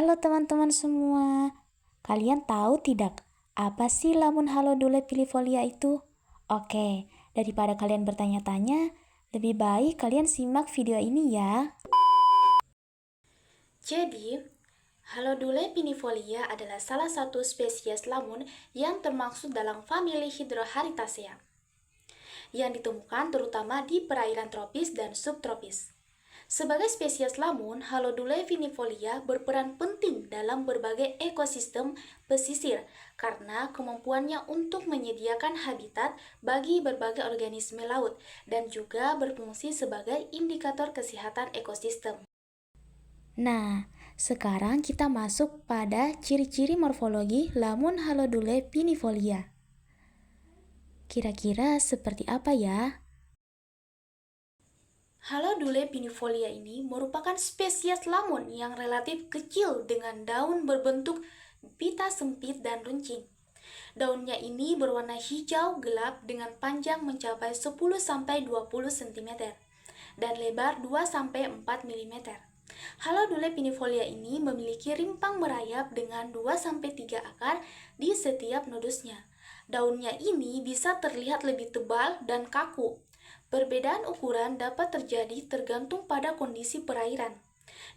Halo teman-teman semua, kalian tahu tidak apa sih lamun halodule pilifolia itu? Oke, daripada kalian bertanya-tanya, lebih baik kalian simak video ini ya. Jadi, halodule pinifolia adalah salah satu spesies lamun yang termasuk dalam famili Hydroharitacea yang ditemukan terutama di perairan tropis dan subtropis. Sebagai spesies lamun, halodule pinifolia berperan penting dalam berbagai ekosistem pesisir karena kemampuannya untuk menyediakan habitat bagi berbagai organisme laut dan juga berfungsi sebagai indikator kesehatan ekosistem. Nah, sekarang kita masuk pada ciri-ciri morfologi lamun halodule pinifolia. Kira-kira seperti apa ya? Halodule pinifolia ini merupakan spesies lamun yang relatif kecil dengan daun berbentuk pita sempit dan runcing. Daunnya ini berwarna hijau gelap dengan panjang mencapai 10-20 cm dan lebar 2-4 mm. Halodule pinifolia ini memiliki rimpang merayap dengan 2-3 akar di setiap nodusnya. Daunnya ini bisa terlihat lebih tebal dan kaku. Perbedaan ukuran dapat terjadi tergantung pada kondisi perairan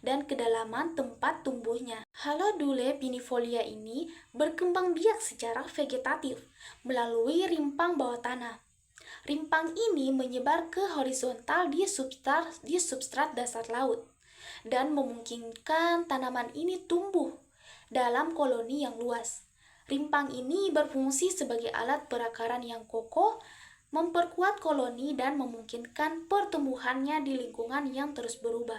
dan kedalaman tempat tumbuhnya. Halodule pinifolia ini berkembang biak secara vegetatif melalui rimpang bawah tanah. Rimpang ini menyebar ke horizontal di substrat dasar laut dan memungkinkan tanaman ini tumbuh dalam koloni yang luas. Rimpang ini berfungsi sebagai alat perakaran yang kokoh, memperkuat koloni dan memungkinkan pertumbuhannya di lingkungan yang terus berubah.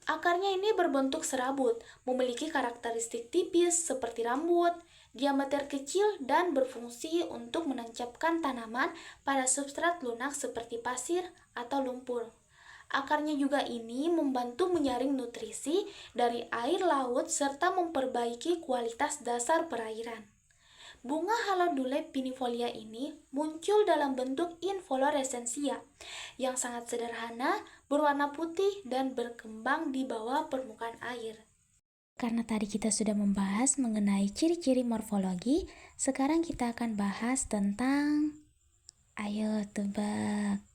Akarnya ini berbentuk serabut, memiliki karakteristik tipis seperti rambut, diameter kecil dan berfungsi untuk menancapkan tanaman pada substrat lunak seperti pasir atau lumpur. Akarnya juga ini membantu menyaring nutrisi dari air laut serta memperbaiki kualitas dasar perairan. Bunga halodule pinifolia ini muncul dalam bentuk infloresensia yang sangat sederhana, berwarna putih dan berkembang di bawah permukaan air. Karena tadi kita sudah membahas mengenai ciri-ciri morfologi, sekarang kita akan bahas tentang... Ayo tebak.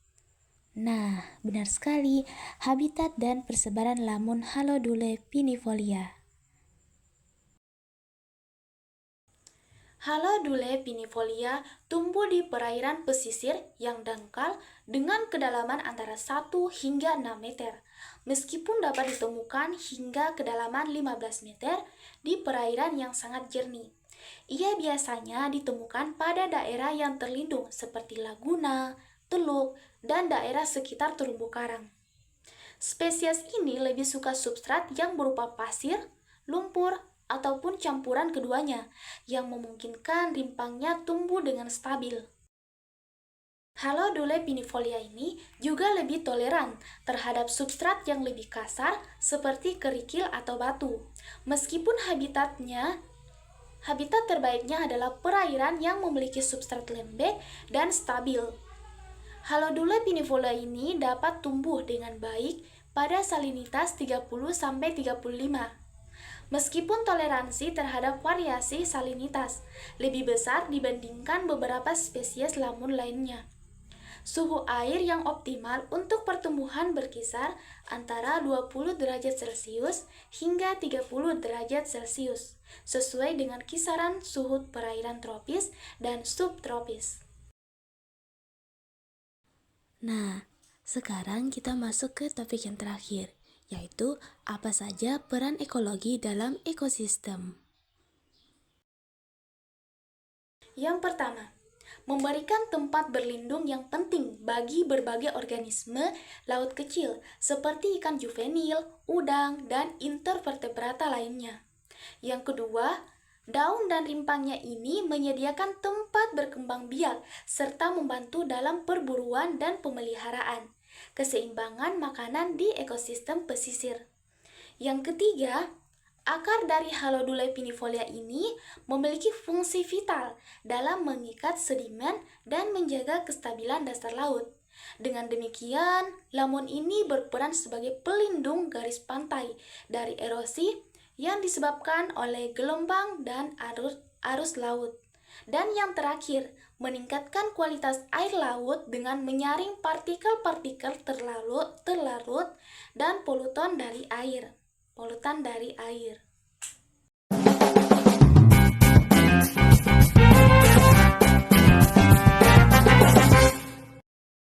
Nah, benar sekali, habitat dan persebaran lamun halodule pinifolia. Halodule pinifolia tumbuh di perairan pesisir yang dangkal dengan kedalaman antara 1 hingga 6 meter, meskipun dapat ditemukan hingga kedalaman 15 meter di perairan yang sangat jernih. Ia biasanya ditemukan pada daerah yang terlindung seperti laguna, teluk, dan daerah sekitar terumbu karang. Spesies ini lebih suka substrat yang berupa pasir, lumpur, ataupun campuran keduanya yang memungkinkan rimpangnya tumbuh dengan stabil. Halodule pinifolia ini juga lebih toleran terhadap substrat yang lebih kasar seperti kerikil atau batu. Meskipun habitat terbaiknya adalah perairan yang memiliki substrat lembek dan stabil. Halodule pinifolia ini dapat tumbuh dengan baik pada salinitas 30-35. Meskipun toleransi terhadap variasi salinitas lebih besar dibandingkan beberapa spesies lamun lainnya. Suhu air yang optimal untuk pertumbuhan berkisar antara 20 derajat Celcius hingga 30 derajat Celcius, sesuai dengan kisaran suhu perairan tropis dan subtropis. Nah, sekarang kita masuk ke topik yang terakhir, yaitu apa saja peran ekologi dalam ekosistem. Yang pertama, memberikan tempat berlindung yang penting bagi berbagai organisme laut kecil seperti ikan juvenil, udang, dan intervertebrata lainnya. Yang kedua, daun dan rimpangnya ini menyediakan tempat berkembang biak serta membantu dalam perburuan dan pemeliharaan keseimbangan makanan di ekosistem pesisir. Yang ketiga, akar dari halodule pinifolia ini memiliki fungsi vital dalam mengikat sedimen dan menjaga kestabilan dasar laut. Dengan demikian, lamun ini berperan sebagai pelindung garis pantai dari erosi, yang disebabkan oleh gelombang dan arus laut. Dan yang terakhir, meningkatkan kualitas air laut dengan menyaring partikel-partikel terlarut dan polutan dari air.